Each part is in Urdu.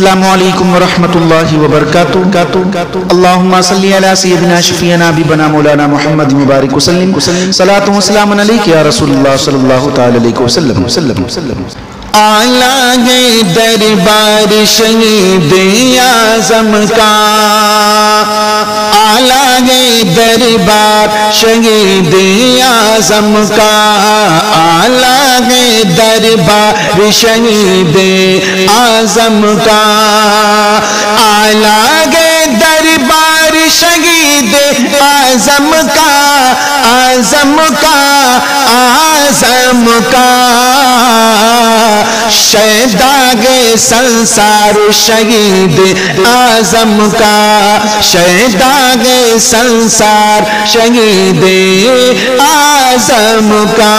السلام علیکم ورحمۃ اللہ وبرکاتہ۔ اللہم صلی علی سیدنا شفیعنا حبیبنا مولانا محمد مبارک وسلم، صلاۃ و سلام علیک یا رسول اللہ صلی اللہ تعالی علیہ وسلم۔ آلہ ہے دربار شہید اعظم کا، آلہ ہے دربار شہید اعظم کا، آلہ ہے دربار شہید اعظم کا، آلہ ہے دربار شہید اعظم کا، اعظم کا، اعظم کا، شہداء سنسار شہید اعظم کا، شہداء سنسار شہید اعظم کا،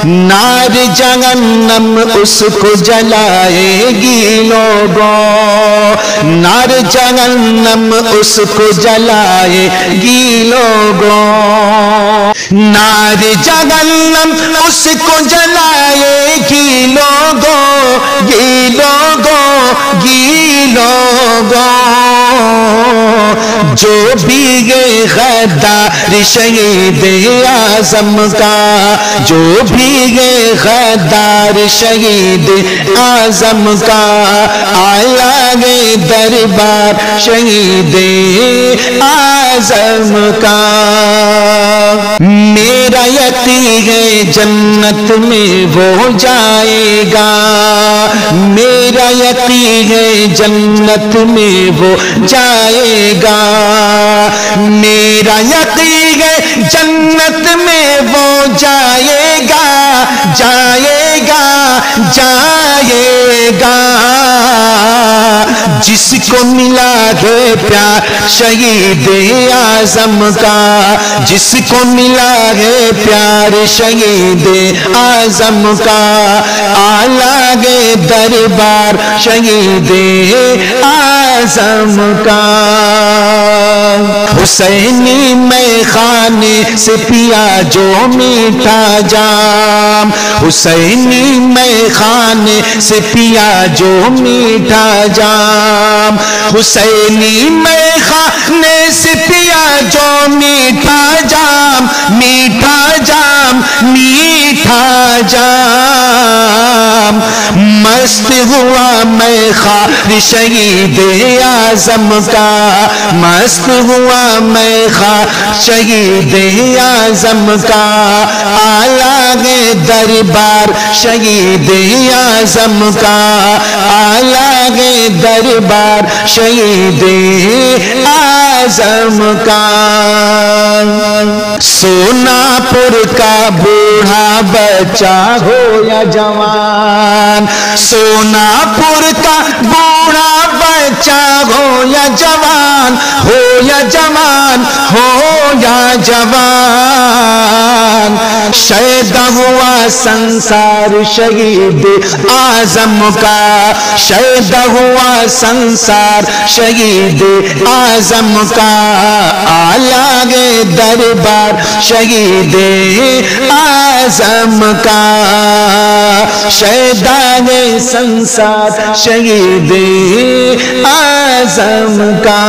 نار جہنم اس کو جلائے گی لوگوں، نار جہنم اس کو جلائے گی لوگوں، نار جہنم اس کو جلائے گی لوگوں، یہ لوگوں، یہ لوگوں، جو بھی گئے غدار شہید اعظم کا، جو بھی گئے غدار شہید اعظم کا، آلہ گئے دربار شہید اعظم کا، میرا یقین ہے جنت میں وہ جائے گا، میرا یقین ہے جنت میں وہ جائے گا، میرا یقین ہے جنت میں وہ جائے گا، جائے گا، جائے گا، جس کو ملا ہے پیار شہید اعظم کا، جس کو ملا ہے پیار شہید اعظم کا، آلہ گے دربار شہید اعظم کا، حسینی میں خانے سے پیا جو میٹھا جام، حسینی میں خانے سے پیا جو میٹھا جام، حسینی میں خانے سے پیا جو میٹھا جام، میٹھا جام، میٹھا جام، مست ہوا میں خار شہید اعظم کا، مست ہوا میں خار شہید اعظم کا، آلہ گے دربار شہید اعظم کا، آلہ گے دربار شہید اعظم کا، سونا پور کا بوڑھا بچہ ہو یا جوان، سونا پور کا بوڑھا بچہ ہو یا جوان، ہو یا جوان، ہو یا جوان، شہدا ہوا سنسار شہید اعظم کا، شہدا ہوا سنسار شہید اعظم کا، آلہ گے دربار شہید اعظم کا، شہداء سنسار شہید اعظم کا۔